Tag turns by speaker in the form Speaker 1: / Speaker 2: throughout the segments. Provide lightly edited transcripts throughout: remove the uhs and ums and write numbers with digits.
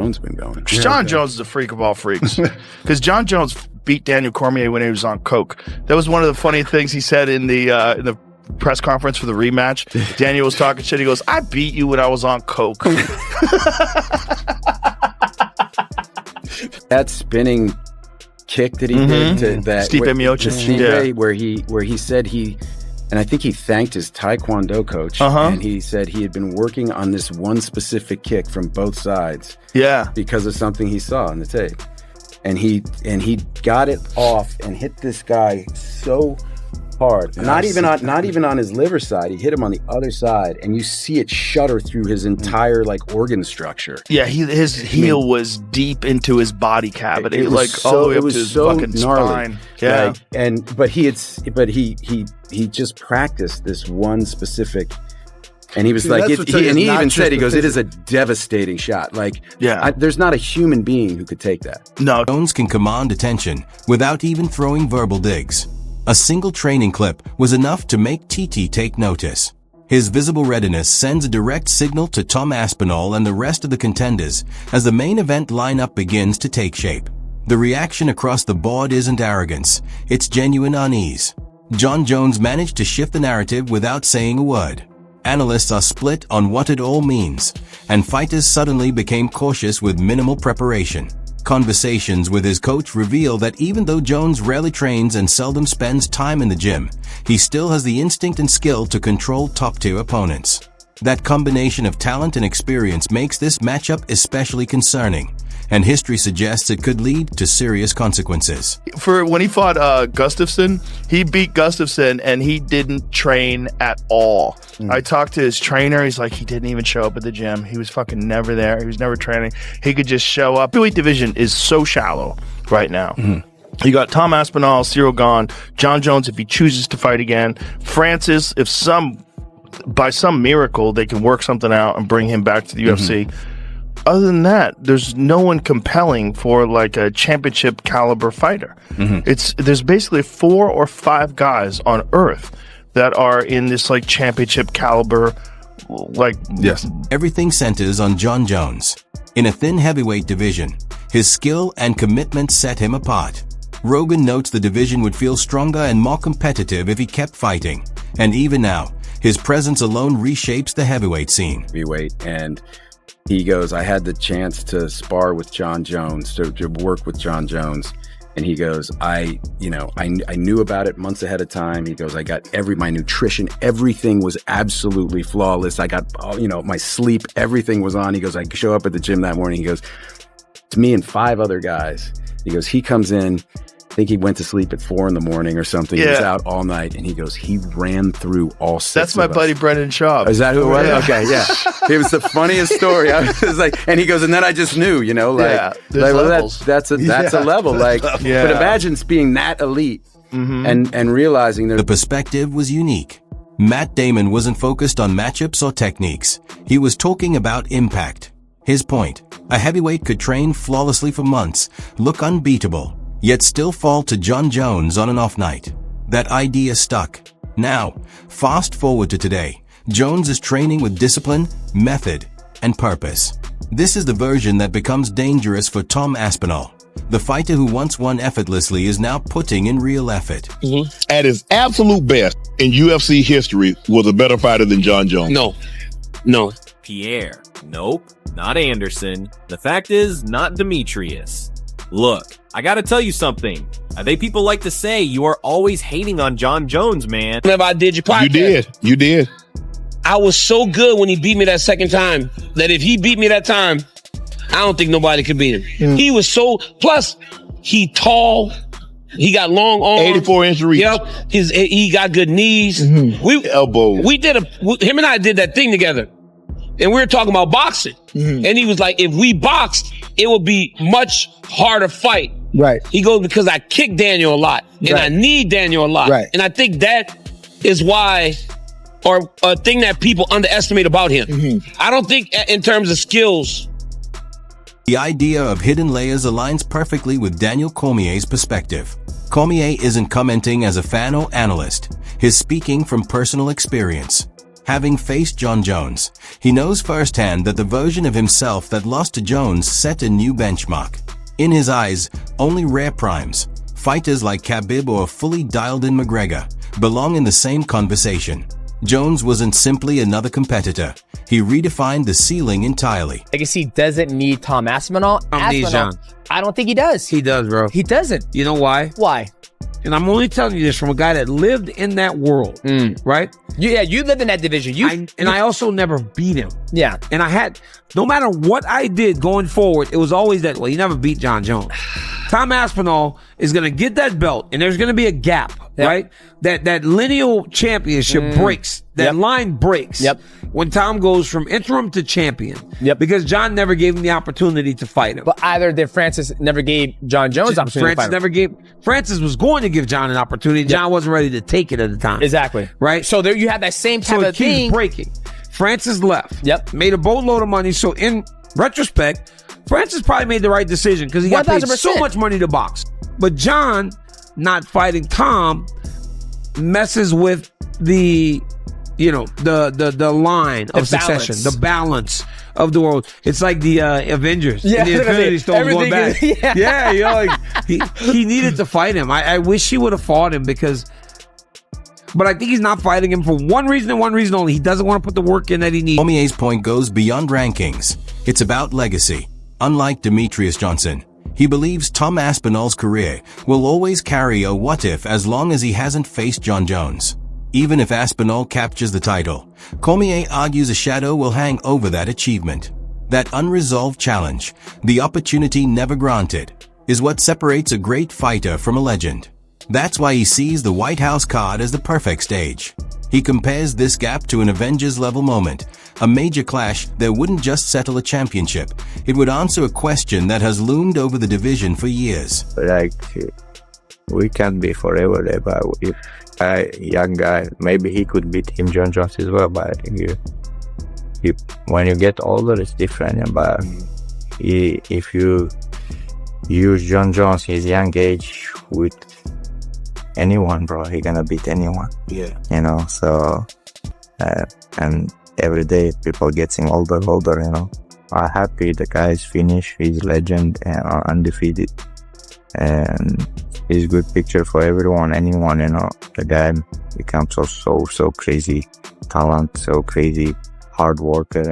Speaker 1: Jones been going?
Speaker 2: Jon Jones is a freak of all freaks. Because Jon Jones beat Daniel Cormier when he was on coke. That was one of the funny things he said in the press conference for the rematch. Daniel was talking shit. He goes, "I beat you when I was on coke."
Speaker 1: That spinning kick that he did to that
Speaker 2: Stipe Miocic,
Speaker 1: where he said and I think he thanked his Taekwondo coach, and he said he had been working on this one specific kick from both sides, because of something he saw on the tape, and he got it off and hit this guy so hard, not even on his liver side. He hit him on the other side, and you see it shudder through his entire like organ structure.
Speaker 2: Yeah, his heel was deep into his body cavity, all the way up to his fucking spine. Yeah,
Speaker 1: but he just practiced this one specific. And he was he even said, he goes, "It is a devastating shot. There's not a human being who could take that."
Speaker 2: No.
Speaker 3: Jones can command attention without even throwing verbal digs. A single training clip was enough to make TT take notice. His visible readiness sends a direct signal to Tom Aspinall and the rest of the contenders as the main event lineup begins to take shape. The reaction across the board isn't arrogance, it's genuine unease. Jon Jones managed to shift the narrative without saying a word. Analysts are split on what it all means, and fighters suddenly became cautious with minimal preparation. Conversations with his coach reveal that even though Jones rarely trains and seldom spends time in the gym, he still has the instinct and skill to control top-tier opponents. That combination of talent and experience makes this matchup especially concerning, and history suggests it could lead to serious consequences.
Speaker 2: For when he fought Gustafsson, he beat Gustafsson and he didn't train at all. I talked to his trainer. He's like, he didn't even show up at the gym. He was fucking never there. He was never training. He could just show up. The heavyweight division is so shallow right now. You got Tom Aspinall, Cyril Gane, Jon Jones if he chooses to fight again, Francis if by some miracle they can work something out and bring him back to the UFC. Other than that, there's no one compelling for like a championship caliber fighter. There's basically 4 or 5 guys on earth that are in this like championship caliber,
Speaker 3: Everything centers on Jon Jones. In a thin heavyweight division, his skill and commitment set him apart. Rogan notes the division would feel stronger and more competitive if he kept fighting. And even now, his presence alone reshapes the heavyweight scene.
Speaker 1: And he goes, I had the chance to spar with Jon Jones, to work with Jon Jones. And he goes, I knew about it months ahead of time. He goes, I got my nutrition, everything was absolutely flawless. I got, my sleep, everything was on. He goes, I show up at the gym that morning. He goes, to me and 5 other guys. He goes, he comes in, I think he went to sleep at 4 a.m. or something. He was out all night, and he goes, he ran through all 6
Speaker 2: That's my buddy Brendan Schaub.
Speaker 1: Is that who it was? Yeah. Okay, yeah. It was the funniest story. I was like, and he goes, and then I just knew, that's a level. But imagine being that elite and realizing
Speaker 3: the perspective was unique. Matt Damon wasn't focused on matchups or techniques. He was talking about impact. His point, a heavyweight could train flawlessly for months, look unbeatable, yet still fall to Jon Jones on an off night. That idea stuck. Now, fast forward to today. Jones is training with discipline, method, and purpose. This is the version that becomes dangerous for Tom Aspinall. The fighter who once won effortlessly is now putting in real effort.
Speaker 4: At his absolute best in UFC history was a better fighter than Jon Jones.
Speaker 5: No. Pierre. Nope. Not Anderson. The fact is, not Demetrius. Look, I gotta tell you something. They people like to say you are always hating on Jon Jones, man.
Speaker 6: Whenever I did your podcast.
Speaker 4: You did.
Speaker 6: I was so good when he beat me that second time that if he beat me that time, I don't think nobody could beat him. He was plus he tall, he got long arms.
Speaker 4: 84-inch reach.
Speaker 6: Yep. He got good knees.
Speaker 4: Elbows.
Speaker 6: Him and I did that thing together. And we were talking about boxing. And he was like, if we boxed, it would be much harder fight.
Speaker 7: Right.
Speaker 6: He goes, because I kick Daniel a lot. And I need Daniel a lot.
Speaker 7: Right.
Speaker 6: And I think that is why, or a thing that people underestimate about him. I don't think in terms of skills.
Speaker 3: The idea of hidden layers aligns perfectly with Daniel Cormier's perspective. Cormier isn't commenting as a fan or analyst. He's speaking from personal experience. Having faced Jon Jones, he knows firsthand that the version of himself that lost to Jones set a new benchmark. In his eyes, only rare primes, fighters like Khabib or fully dialed-in McGregor, belong in the same conversation. Jones wasn't simply another competitor. He redefined the ceiling entirely.
Speaker 7: Legacy doesn't need Tom Aspinall.
Speaker 6: Jon.
Speaker 7: I don't think he does.
Speaker 6: He does, bro.
Speaker 7: He doesn't.
Speaker 6: You know why?
Speaker 7: Why?
Speaker 6: And I'm only telling you this from a guy that lived in that world, right?
Speaker 7: Yeah, you lived in that division.
Speaker 6: I also never beat him.
Speaker 7: Yeah.
Speaker 6: And I had, no matter what I did going forward, it was always that, well, you never beat Jon Jones. Tom Aspinall is going to get that belt, and there's going to be a gap, right? That lineal championship breaks. That line breaks when Tom goes from interim to champion. Because Jon never gave him the opportunity to fight him.
Speaker 7: But either did Francis never gave Jon Jones the opportunity to fight him.
Speaker 6: Francis was going to give Jon an opportunity. Jon wasn't ready to take it at the time.
Speaker 7: Exactly.
Speaker 6: Right?
Speaker 7: So there you have that same type of thing.
Speaker 6: So it keeps breaking. Francis left. Made a boatload of money. So in retrospect, Francis probably made the right decision because he got paid so much money to box. But Jon not fighting Tom messes with the the line of succession, the balance of the world. It's like the Avengers. And the Infinity Stones going back. He needed to fight him. I wish he would have fought him but I think he's not fighting him for one reason and one reason only. He doesn't want to put the work in that he needs.
Speaker 3: Cormier's point goes beyond rankings. It's about legacy. Unlike Demetrius Johnson, he believes Tom Aspinall's career will always carry a what-if as long as he hasn't faced Jon Jones. Even if Aspinall captures the title, Cormier argues a shadow will hang over that achievement. That unresolved challenge, the opportunity never granted, is what separates a great fighter from a legend. That's why he sees the White House card as the perfect stage. He compares this gap to an Avengers-level moment, a major clash that wouldn't just settle a championship. It would answer a question that has loomed over the division for years.
Speaker 8: Like, we can't be forever there, but if a young guy, maybe he could beat him, Jon Jones as well, but when you get older, it's different. But if you use Jon Jones, his young age, with anyone, bro, he gonna beat anyone. So and every day people getting older, I'm happy the guy's finished, he's legend and undefeated, and he's good picture for everyone, anyone, the guy becomes so crazy talent, so crazy hard worker,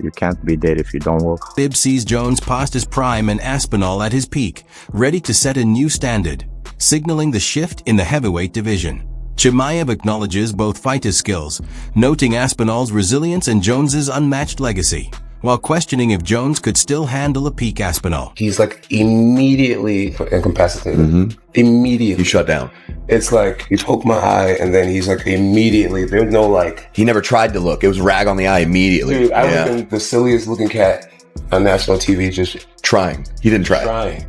Speaker 8: you can't be there if you don't work.
Speaker 3: Khabib sees Jones past his prime and Aspinall at his peak, ready to set a new standard, signaling the shift in the heavyweight division. Chimaev acknowledges both fighters' skills, noting Aspinall's resilience and Jones's unmatched legacy, while questioning if Jones could still handle a peak Aspinall.
Speaker 9: He's like immediately incapacitated. Immediately.
Speaker 10: He shut down.
Speaker 9: It's like he poked my eye and then he's like immediately, there's no like.
Speaker 10: He never tried to look. It was rag on the eye immediately.
Speaker 9: Dude, I would have been the silliest looking cat on national TV just
Speaker 10: trying. He didn't try.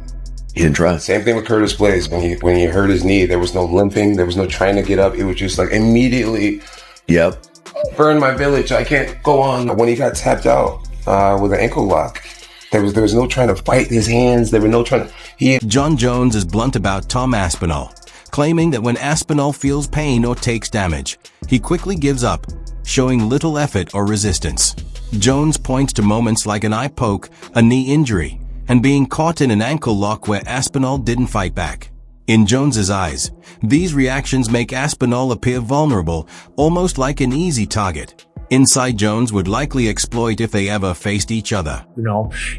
Speaker 10: He didn't try.
Speaker 9: Same thing with Curtis Blaze. When he hurt his knee, there was no limping. There was no trying to get up. It was just like immediately. Burn my village. I can't go on. When he got tapped out with an ankle lock, there was no trying to fight his hands. There were no trying to.
Speaker 3: Jon Jones is blunt about Tom Aspinall, claiming that when Aspinall feels pain or takes damage, he quickly gives up, showing little effort or resistance. Jones points to moments like an eye poke, a knee injury, and being caught in an ankle lock where Aspinall didn't fight back. In Jones's eyes, these reactions make Aspinall appear vulnerable, almost like an easy target. Inside Jones would likely exploit if they ever faced each other.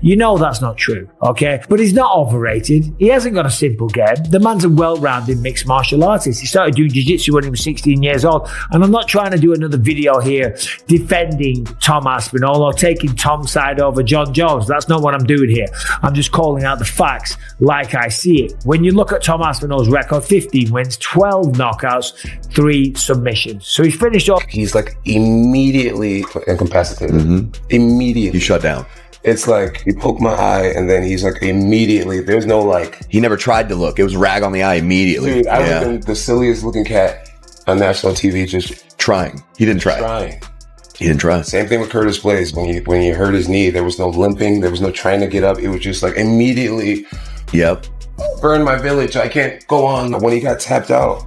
Speaker 11: You know that's not true, okay? But he's not overrated. He hasn't got a simple game. The man's a well-rounded mixed martial artist. He started doing jiu-jitsu when he was 16 years old. And I'm not trying to do another video here defending Tom Aspinall or taking Tom's side over Jon Jones. That's not what I'm doing here. I'm just calling out the facts like I see it. When you look at Tom Aspinall's record, 15 wins, 12 knockouts, 3 submissions. So he's finished off.
Speaker 9: He's like immediately incapacitated. Immediately.
Speaker 10: He shut down.
Speaker 9: It's like he poked my eye and then he's like immediately, there's no like.
Speaker 10: He never tried to look. It was rag on the eye immediately.
Speaker 9: Dude, I would have been the silliest looking cat on national TV just
Speaker 10: trying. He didn't try. He didn't try.
Speaker 9: Same thing with Curtis Blaze. When he hurt his knee, there was no limping. There was no trying to get up. It was just like immediately. Burn my village. I can't go on. When he got tapped out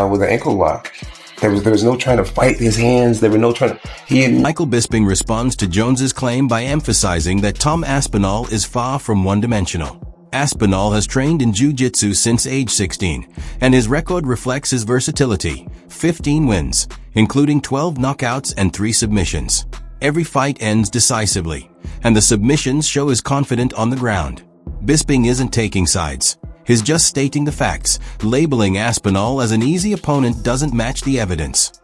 Speaker 9: with an ankle lock, There was no trying to fight his hands. There were no trying to...
Speaker 3: Michael Bisping responds to Jones's claim by emphasizing that Tom Aspinall is far from one-dimensional. Aspinall has trained in jiu-jitsu since age 16, and his record reflects his versatility. 15 wins, including 12 knockouts and 3 submissions. Every fight ends decisively, and the submissions show his confident on the ground. Bisping isn't taking sides. He's just stating the facts. Labeling Aspinall as an easy opponent doesn't match the evidence.